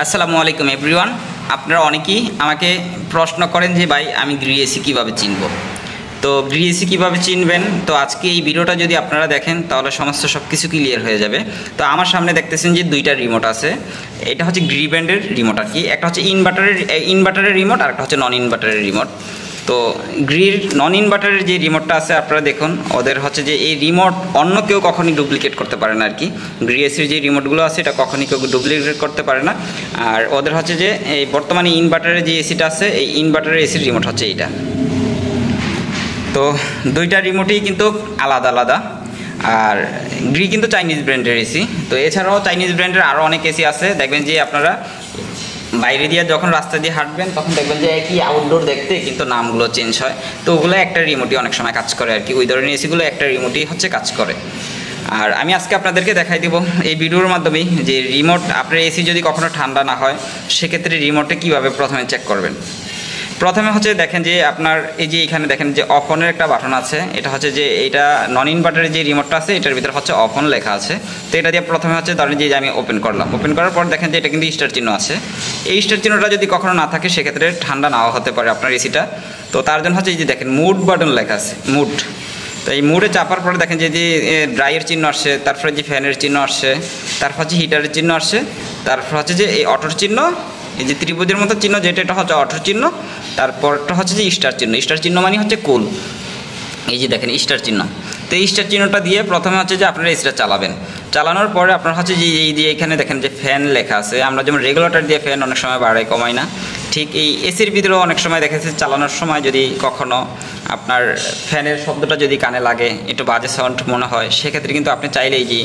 আসসালামু আলাইকুম এভরিওয়ান। আপনারা অনেকেই আমাকে প্রশ্ন করেন যে ভাই আমি গ্রি এসি কীভাবে চিনব। তো গ্রি এসি কীভাবে চিনবেন, তো আজকে এই ভিডিওটা যদি আপনারা দেখেন তাহলে সমস্ত সব কিছু ক্লিয়ার হয়ে যাবে। তো আমার সামনে দেখতেছেন যে দুইটা রিমোট আছে। এটা হচ্ছে গ্রি ব্র্যান্ডের রিমোট আর কি। একটা হচ্ছে ইনভার্টারের রিমোট আর একটা হচ্ছে নন ইনভার্টারের রিমোট। তো গ্রির নন ইনভার্টারের যে রিমোটটা আছে আপনারা দেখুন, ওদের হচ্ছে যে এই রিমোট অন্য কেউ কখনই ডুপ্লিকেট করতে পারে না আর কি। গ্রি এসির যে রিমোটগুলো আছে এটা কখনই কেউ ডুপ্লিকেট করতে পারে না। আর ওদের হচ্ছে যে এই বর্তমানে ইনভার্টারের যে এসিটা আছে এই ইনভার্টারের এসির রিমোট হচ্ছে এইটা। তো দুইটা রিমোটই কিন্তু আলাদা আলাদা। আর গ্রি কিন্তু চাইনিজ ব্র্যান্ডের এসি। তো এছাড়াও চাইনিজ ব্র্যান্ডের আরও অনেক এসি আছে। দেখবেন যে আপনারা বাইরে দিয়ে যখন রাস্তা দিয়ে হাঁটবেন তখন দেখবেন যে একই আউটডোর দেখতে কিন্তু নামগুলো চেঞ্জ হয়। তো ওগুলো একটা রিমোটই অনেক সময় কাজ করে আর কি। ওই ধরনের এসিগুলো একটা রিমোটই হচ্ছে কাজ করে। আর আমি আজকে আপনাদেরকে দেখাই দেবো এই ভিডিওর মাধ্যমেই যে রিমোট আপনার এসি যদি কখনো ঠান্ডা না হয় সেক্ষেত্রে রিমোটে কীভাবে প্রথমে চেক করবেন। প্রথমে হচ্ছে দেখেন যে আপনার এই যে এখানে দেখেন যে অফ অনের একটা বাটন আছে। এটা হচ্ছে যে এটা নন ইনভার্টারের যে রিমোটটা আছে এটার ভিতরে হচ্ছে অফ অন লেখা আছে। তো এটা দিয়ে প্রথমে হচ্ছে ধরেন যে আমি ওপেন করলাম, ওপেন করার পর দেখেন যে এটা কিন্তু স্টার চিহ্ন আছে। এই স্টার চিহ্নটা যদি কখনো না থাকে সেক্ষেত্রে ঠান্ডা নাও হতে পারে আপনার এসিটা। তো তার জন্য হচ্ছে এই যে দেখেন মুড বাটন লেখা আছে, মুড। তো এই মুডে চাপার পরে দেখেন যে ড্রাইয়ের চিহ্ন আসছে, তারপরে যে ফ্যানের চিহ্ন আসছে, তারপর হচ্ছে হিটারের চিহ্ন আসছে, তারপর হচ্ছে যে এই অটোর চিহ্ন, এই যে ত্রিভুজের মতো চিহ্ন যেটা এটা হচ্ছে অটোর চিহ্ন, তারপরটা হচ্ছে যে স্টার চিহ্ন। স্টার চিহ্ন মানে হচ্ছে কুল। এই যে দেখেন স্টার চিহ্ন। তো এই স্টার চিহ্নটা দিয়ে প্রথমে হচ্ছে যে আপনারা এসিটা চালাবেন। চালানোর পরে আপনার হচ্ছে যে এই দিয়ে এখানে দেখেন যে ফ্যান লেখা আছে। আমরা যেমন রেগুলেটর দিয়ে ফ্যান অনেক সময় বাড়াই কমাই না, ঠিক এই এসির ভিতরেও অনেক সময় দেখা যাচ্ছে চালানোর সময় যদি কখনও আপনার ফ্যানের শব্দটা যদি কানে লাগে, একটু বাজে সাউন্ড মনে হয়, সেক্ষেত্রে কিন্তু আপনি চাইলেই যে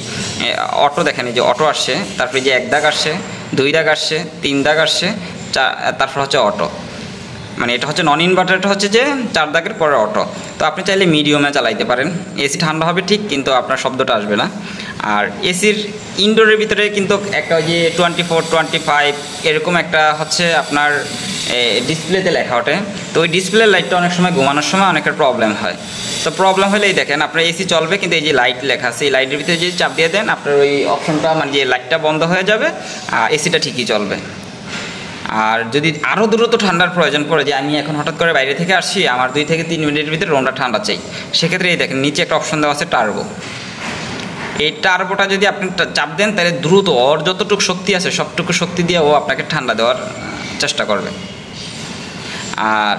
অটো দেখেন এই যে অটো আসছে, তারপরে যে 1 দাগ আসছে, 2 দাগ আসছে, 3 দাগ আসছে, তারপর হচ্ছে অটো। মানে এটা হচ্ছে নন ইনভার্টারটা হচ্ছে যে 4 দাগের পরে অটো। তো আপনি চাইলে মিডিয়ামে চালাইতে পারেন। এসি ঠান্ডা হবে ঠিক, কিন্তু আপনার শব্দটা আসবে না। আর এসির ইনডোরের ভিতরে কিন্তু একটা ওই যে 24, 25 এরকম একটা হচ্ছে আপনার ডিসপ্লেতে লেখা ওঠে। তো ওই ডিসপ্লে লাইটটা অনেক সময় ঘুমানোর সময় অনেকের প্রবলেম হয়। তো প্রবলেম হলেই দেখেন আপনার এসি চলবে, কিন্তু এই যে লাইট লেখা আছে এই লাইটের ভিতরে যদি চাপ দিয়ে দেন আপনার ওই অপশনটা মানে যে লাইটটা বন্ধ হয়ে যাবে, এসিটা ঠিকই চলবে। আর যদি আরও দ্রুত ঠান্ডার প্রয়োজন পড়ে, যে আমি এখন হঠাৎ করে বাইরে থেকে আসছি, আমার 2 থেকে 3 মিনিটের ভিতরে রুমটা ঠান্ডা চাই, সেক্ষেত্রে এই দেখেন নিচে একটা অপশন দেওয়া আছে টার্বো। এই টার্বোটা যদি আপনি চাপ দেন তাহলে দ্রুত ওর যতটুকু শক্তি আছে সবটুকু শক্তি দিয়ে ও আপনাকে ঠান্ডা দেওয়ার চেষ্টা করবে। আর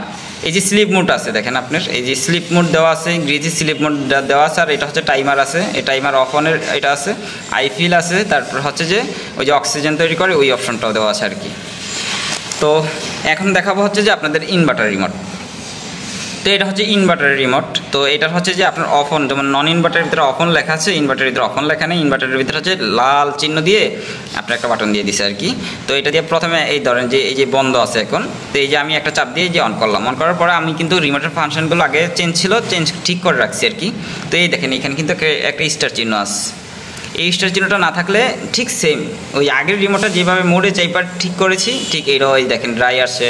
এই যে স্লিপ মোড আছে দেখেন আপনার এই যে স্লিপ মোড দেওয়া আছে, গ্রিজি স্লিপ মোড দেওয়া আছে। আর এটা হচ্ছে টাইমার আছে, এই টাইমার অফ অনের এটা আছে, আইফিল আছে, তারপর হচ্ছে যে ওই যে অক্সিজেন তৈরি করে ওই অপশনটাও দেওয়া আছে আর কি। তো এখন দেখাবো হচ্ছে যে আপনাদের ইনভার্টার রিমোট। তো এটা হচ্ছে ইনভার্টারের রিমোট। তো এটা হচ্ছে যে আপনার অফ অন, যেমন নন ইনভার্টারের ভিতরে অফ অন লেখা আছে, ইনভার্টারের ভিতরে অফ অন লেখা নেই। ইনভার্টারের ভিতরে হচ্ছে লাল চিহ্ন দিয়ে আপনার একটা বাটন দিয়ে দিছে আর কি। তো এটা দিয়ে প্রথমে এই ধরেন যে এই যে বন্ধ আছে এখন, তো এই যে আমি একটা চাপ দিয়ে যে অন করলাম, অন করার পরে আমি কিন্তু রিমোটের ফাংশনগুলো আগে চেঞ্জ ছিল, চেঞ্জ ঠিক করে রাখছি আর কি। তো এই দেখেন এখানে কিন্তু একটা স্টার চিহ্ন আছে। এই স্টার চিহ্নটা না থাকলে ঠিক সেম ওই আগের রিমোটটা যেভাবে মোডে চাইপার ঠিক করেছি ঠিক এইটাও এই দেখেন ড্রাই আসছে,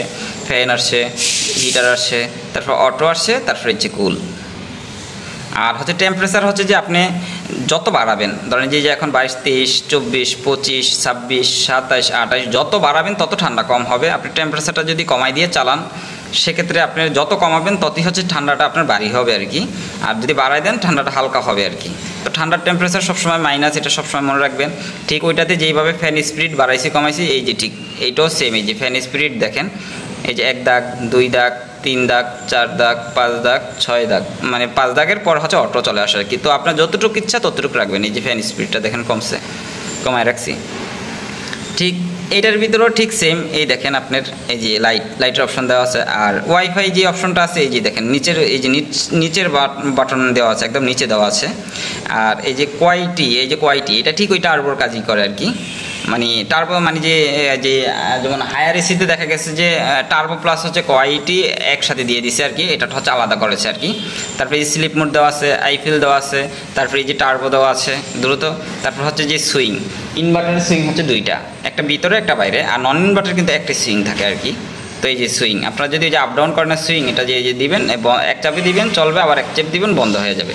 ফ্যান আসছে, হিটার আসছে, তারপর অটো আসছে, তারপরে হচ্ছে কুল। আর হচ্ছে টেম্পারেচার হচ্ছে যে আপনি যত বাড়াবেন, ধরেন যে এখন 22, 23, 24, 25, 26, 27, 28 যত বাড়াবেন তত ঠান্ডা কম হবে। আপনি টেম্পারেচারটা যদি কমাই দিয়ে চালান সেক্ষেত্রে আপনি যত কমাবেন ততই হচ্ছে ঠান্ডাটা আপনার বাড়ি হবে আর কি। আর যদি বাড়াই দেন ঠান্ডাটা হালকা হবে আর কি। তো ঠান্ডার টেম্পারেচার সবসময় মাইনাস, এটা সবসময় মনে রাখবেন। ঠিক ওইটাতে যেইভাবে ফ্যান স্পিড বাড়াইছি কমাইছি এই যে ঠিক এইটাও সেম। এই যে ফ্যান স্পিড দেখেন এই যে 1 দাগ, 2 দাগ, 3 দাগ, 4 দাগ, 5 দাগ, 6 দাগ, মানে 5 দাগের পর হচ্ছে অটো চলে আসে আর কি। তো আপনার যতটুকু ইচ্ছা ততটুকু রাখবেন। এই যে ফ্যান স্পিডটা দেখেন কমছে, কমায় রাখছি। ঠিক এইটার ভিতরেও ঠিক সেম। এই দেখেন আপনার এই যে লাইটের অপশন দেওয়া আছে। আর ওয়াইফাই যে অপশনটা আছে এই যে দেখেন নিচের এই যে নিচের বাটন দেওয়া আছে, একদম নিচে দেওয়া আছে। আর এই যে কোয়ালিটি, এই যে কোয়ালিটি এটা ঠিক ওই টার্বোর কাজই করে আর কি। মানে টার্বো মানে যে যেমন হায়ার এসিতে দেখা গেছে যে টার্বো প্লাস হচ্ছে কোয়ালিটি একসাথে দিয়ে দিছে আর কি, এটা হচ্ছে আলাদা করেছে আর কি। তারপরে এই স্লিপ মোড দেওয়া আছে, আইফিল দেওয়া আছে, তারপরে এই যে টার্বো দেওয়া আছে দ্রুত। তারপর হচ্ছে যে সুইং, ইনভার্টারের সুইং হচ্ছে 2টা, একটা ভিতরে একটা বাইরে। আর নন ইনভার্টার কিন্তু একটা সুইং থাকে আর কি। তো এই যে সুইং আপনারা যদি এই যে আপ ডাউন করেন সুইং, এটা যে দিবেন এক চাপে দিবেন চলবে, আবার এক চাপ দিবেন বন্ধ হয়ে যাবে।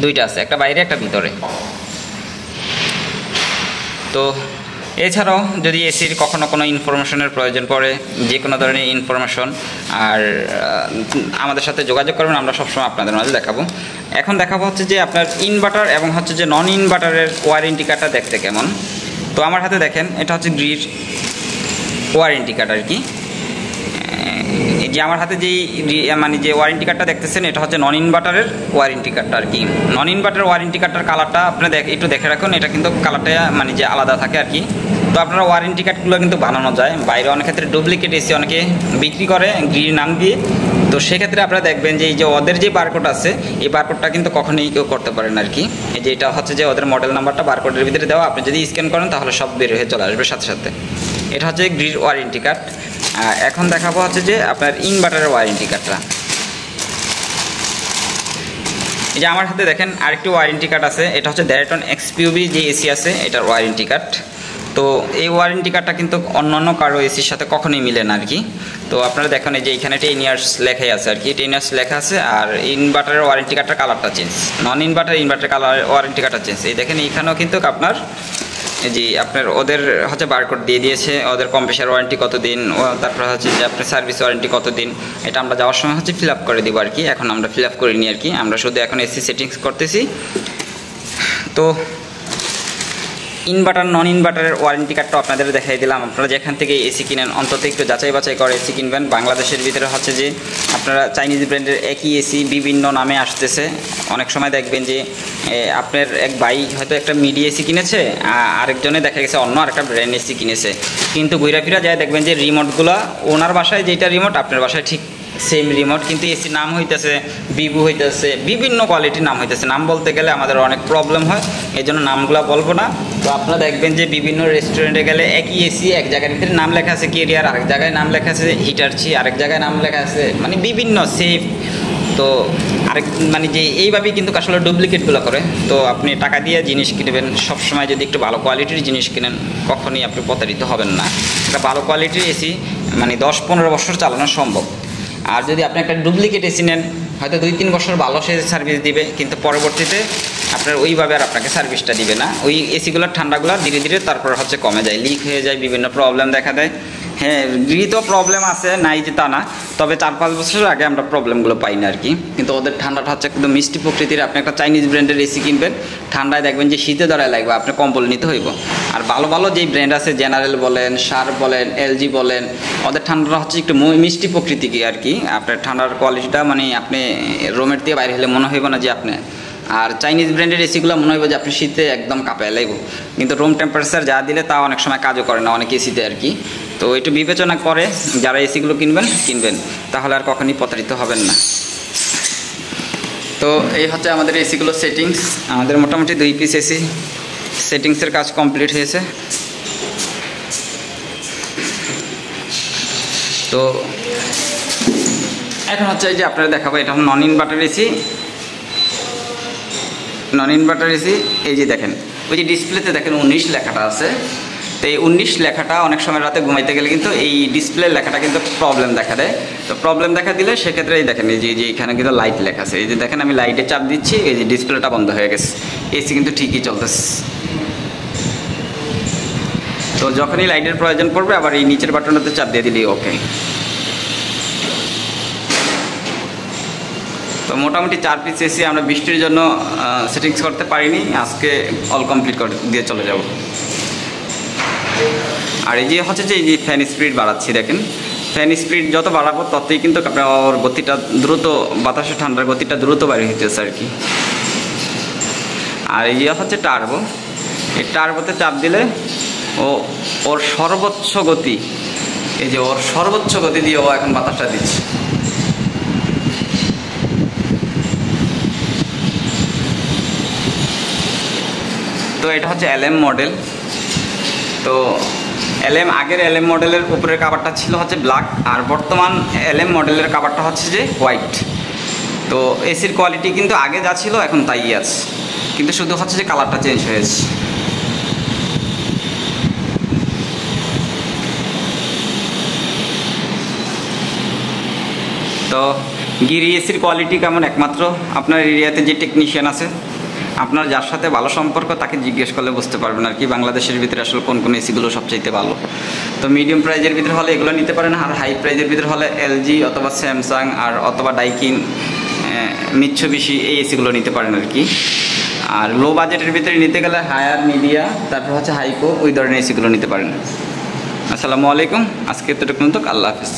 2টা আছে, একটা বাইরে একটা ভিতরে। তো এছাড়াও যদি এসির কখনো কোনো ইনফরমেশনের প্রয়োজন পড়ে, যে কোনো ধরনের ইনফরমেশন, আর আমাদের সাথে যোগাযোগ করবেন, আমরা সবসময় আপনাদের মাঝে দেখাবো। এখন দেখাবো হচ্ছে যে আপনার ইনভার্টার এবং হচ্ছে যে নন ইনভার্টারের ওয়ারেন্টি কার্ডটা দেখতে কেমন। তো আমার হাতে দেখেন, এটা হচ্ছে গ্রির ওয়ারেন্টি কার্ড আর কি। যে আমার হাতে যেই মানে যে ওয়ারেন্টি কার্ডটা দেখতেছেন, এটা হচ্ছে নন ইনভার্টারের ওয়ারেন্টি কার্ডটা আর কি। নন ইনভার্টার ওয়ারেন্টি কার্ডটার কালারটা আপনি একটু দেখে রাখুন, এটা কিন্তু কালারটা মানে যে আলাদা থাকে আর কি। তো আপনারা ওয়ারেন্টি কার্ডগুলো কিন্তু বানানো যায়, বাইরে অনেক ক্ষেত্রে ডুপ্লিকেট এসি অনেকে বিক্রি করে গ্রির নাম দিয়ে। তো সেক্ষেত্রে আপনারা দেখবেন যে এই যে ওদের যে বারকোড আছে, এই বারকোডটা কিন্তু কখনোই কেউ করতে পারেন আর কি। এই যে এটা হচ্ছে যে ওদের মডেল নাম্বারটা বারকোডের ভিতরে দেওয়া, আপনি যদি স্ক্যান করেন তাহলে সব বের হয়ে চলে আসবে সাথে সাথে। এটা হচ্ছে গ্রির ওয়ারেন্টি কার্ড। এখন দেখাবো হচ্ছে যে আপনার ইনভার্টারের ওয়ারেন্টি কার্ডটা। এই যে আমার হাতে দেখেন আরেকটি ওয়ারেন্টি কার্ড আছে, এটা হচ্ছে Dayton XPUV যে এসি আছে এটার ওয়ারেন্টি কার্ড। তো এই ওয়ারেন্টি কার্ডটা কিন্তু অন্যান্য কারো এসির সাথে কখনোই মিলে না আর কি। তো আপনারা দেখেন এই যে এখানে 10 ইয়ার্স লেখাই আছে আর কি, 10 ইয়ার্স লেখা আছে। আর ইনভার্টারের ওয়ারেন্টি কার্ডটার কালারটা চেঞ্জ, নন ইনভার্টার কালার ওয়ারেন্টি কার্ডটা চেঞ্জ। এই দেখেন এইখানেও কিন্তু আপনার জি আপনার ওদের হচ্ছে বারকোড দিয়ে দিয়েছে, ওদের কম্প্রেসার ওয়ারেন্টি কতদিন, তারপর হচ্ছে যে আপনার সার্ভিস ওয়ারেন্টি কতদিন, এটা আমরা যাওয়ার সময় হচ্ছে ফিল আপ করে দিব আর কি। এখন আমরা ফিল আপ করিনি আর কি, আমরা শুধু এখন এসি সেটিংস করতেছি। তো ইনভার্টার নন ইনভার্টারের ওয়ারেন্টি কার্ডটা আপনাদের দেখাই দিলাম। আপনারা যেখান থেকে এসি কিনেন অন্তত একটু যাচাই বাছাই করে এসি কিনবেন। বাংলাদেশের ভিতরে হচ্ছে যে আপনারা চাইনিজ ব্র্যান্ডের একই এসি বিভিন্ন নামে আসতেছে। অনেক সময় দেখবেন যে আপনার এক ভাই হয়তো একটা মিডি এসি কিনেছে, আরেকজনে দেখা গেছে অন্য আরেকটা ব্র্যান্ড এসি কিনেছে, কিন্তু ঘুরা ফিরা যায় দেখবেন যে রিমোটগুলো ওনার বাসায় যেটা রিমোট আপনার বাসায় ঠিক সেম রিমোট, কিন্তু এসি নাম হইতেছে ভিভো হইতেছে, বিভিন্ন কোয়ালিটির নাম হইতেছে। নাম বলতে গেলে আমাদের অনেক প্রবলেম হয়, এই জন্য নামগুলো বলবো না। তো আপনারা দেখবেন যে বিভিন্ন রেস্টুরেন্টে গেলে একই এসি এক জায়গার ভিতরে নাম লেখা আছে কেরিয়ার, আরেক জায়গায় নাম লেখা আছে হিটারছি, আরেক জায়গায় নাম লেখা আছে মানে বিভিন্ন সেফ। তো আরেক মানে যে এইভাবেই কিন্তু আসলে ডুপ্লিকেটগুলো করে। তো আপনি টাকা দিয়ে জিনিস কিনবেন, সবসময় যদি একটু ভালো কোয়ালিটির জিনিস কিনেন কখনই আপনি প্রতারিত হবেন না। একটা ভালো কোয়ালিটির এসি মানে 10-15 বছর চালানো সম্ভব। আর যদি আপনি একটা ডুপ্লিকেট এসি নেন, হয়তো 2-3 বছর ভালো সে সার্ভিস দিবে, কিন্তু পরবর্তীতে আপনার ওইভাবে আর আপনাকে সার্ভিসটা দিবে না। ওই এসিগুলোর ঠান্ডাগুলো ধীরে ধীরে তারপর হচ্ছে কমে যায়, লিক হয়ে যায়, বিভিন্ন প্রবলেম দেখা দেয়। হ্যাঁ, গৃহীত প্রবলেম আছে, নাই যে তা না, তবে 4-5 বছর আগে আমরা প্রবলেমগুলো পাই না আর কি। কিন্তু ওদের ঠান্ডাটা হচ্ছে একদম মিষ্টি প্রকৃতির। আপনি একটা চাইনিজ ব্র্যান্ডের এসি কিনবেন, ঠান্ডায় দেখবেন যে শীতে ধরায় লাগবে, আপনি কম্বল নিতে হইব। আর ভালো ভালো যেই ব্র্যান্ড আছে, জেনারেল বলেন, শার্প বলেন, এলজি বলেন, ওদের ঠান্ডাটা হচ্ছে একটু মিষ্টি প্রকৃতিকে আর কি। আপনার ঠান্ডার কোয়ালিটিটা মানে আপনি রুমের দিয়ে বাইরে হলে মনে হইব না যে আপনি। আর চাইনিজ ব্র্যান্ডের এসিগুলো মনে হইব যে আপনি শীতে একদম কাঁপায় লাগবে, কিন্তু রুম টেম্পারেচার যা দিলে তা অনেক সময় কাজও করে না অনেক এসিতে আর কি। তো একটু বিবেচনা করে যারা এসিগুলো কিনবেন, তাহলে আর কখনই প্রতারিত হবেন না। তো এই হচ্ছে আমাদের এসিগুলো সেটিংস। আমাদের মোটামুটি 2 পিস এসি সেটিংসের কাজ কমপ্লিট হয়েছে। তো এখন হচ্ছে এই যে আপনারা দেখাবো, এটা নন ইনভার্টার এসি। নন ইনভার্টার এসি এই যে দেখেন, ওই যে ডিসপ্লেতে দেখেন 19 লেখাটা আছে। তো এই 19 লেখাটা অনেক সময় রাতে ঘুমাইতে গেলে কিন্তু এই ডিসপ্লে লেখাটা কিন্তু প্রবলেম দেখা দেয়। তো প্রবলেম দেখা দিলে সেক্ষেত্রে এই দেখেন, এই যে এখানে কিন্তু লাইট লেখা আছে, এই যে দেখেন আমি লাইটে চাপ দিচ্ছি, এই যে ডিসপ্লেটা বন্ধ হয়ে গেছে, এসি কিন্তু ঠিকই চলতেছে। তো যখনই লাইটের প্রয়োজন পড়বে আবার এই নিচের বাটনটাতে চাপ দিয়ে দিলেই ওকে। তো মোটামুটি 4 পিস এসি আমরা বৃষ্টির জন্য সেটিংস করতে পারিনি, আজকে অল কমপ্লিট করে দিয়ে চলে যাব। আর এই যে হচ্ছে যে এই যে ফ্যান স্পিড বাড়াচ্ছি, দেখেন ফ্যান স্পিড যত বাড়াবো ততই কিন্তু আপনার গতিটা দ্রুত, বাতাসে ঠান্ডার গতিটা দ্রুত বাইরে হইতেছে আর কি। আর এই যে হচ্ছে টার্বো, এই টার্বোতে চাপ দিলে ওর সর্বোচ্চ গতি, এই যে ওর সর্বোচ্চ গতি দিয়ে ও এখন বাতাসটা দিচ্ছে। তো এটা হচ্ছে LM মডেল। তো আগের LM মডেলের উপরের কাভারটা ছিল হচ্ছে ব্ল্যাক, আর বর্তমান LM মডেলের কাভারটা হচ্ছে যে হোয়াইট। তো এসির কোয়ালিটি কিন্তু আগে যা ছিল এখন তাই আছে, কিন্তু শুধু হচ্ছে যে কালারটা চেঞ্জ হয়েছে। তো গিরি এসির কোয়ালিটি কেমন একমাত্র আপনার এরিয়াতে যে টেকনিশিয়ান আছে আপনার যার সাথে ভালো সম্পর্ক তাকে জিজ্ঞেস করলে বুঝতে পারবেন আর কি বাংলাদেশের ভিতরে আসলে কোন কোন এসিগুলো সবচাইতে ভালো। তো মিডিয়াম প্রাইজের ভিতরে হলে এগুলো নিতে পারেন, আর হাই প্রাইজের ভিতরে হলে এলজি অথবা স্যামসাং আর অথবা ডাইকিন, মিৎসুবিশি এই এসিগুলো নিতে পারেন আর কি। আর লো বাজেটের ভিতরে নিতে গেলে হায়ার, মিডিয়া, তারপর হচ্ছে হাইকো, ওই ধরনের এসিগুলো নিতে পারেন। আসসালামু আলাইকুম, আজকে এতটুকু, আল্লাহ হাফিজ।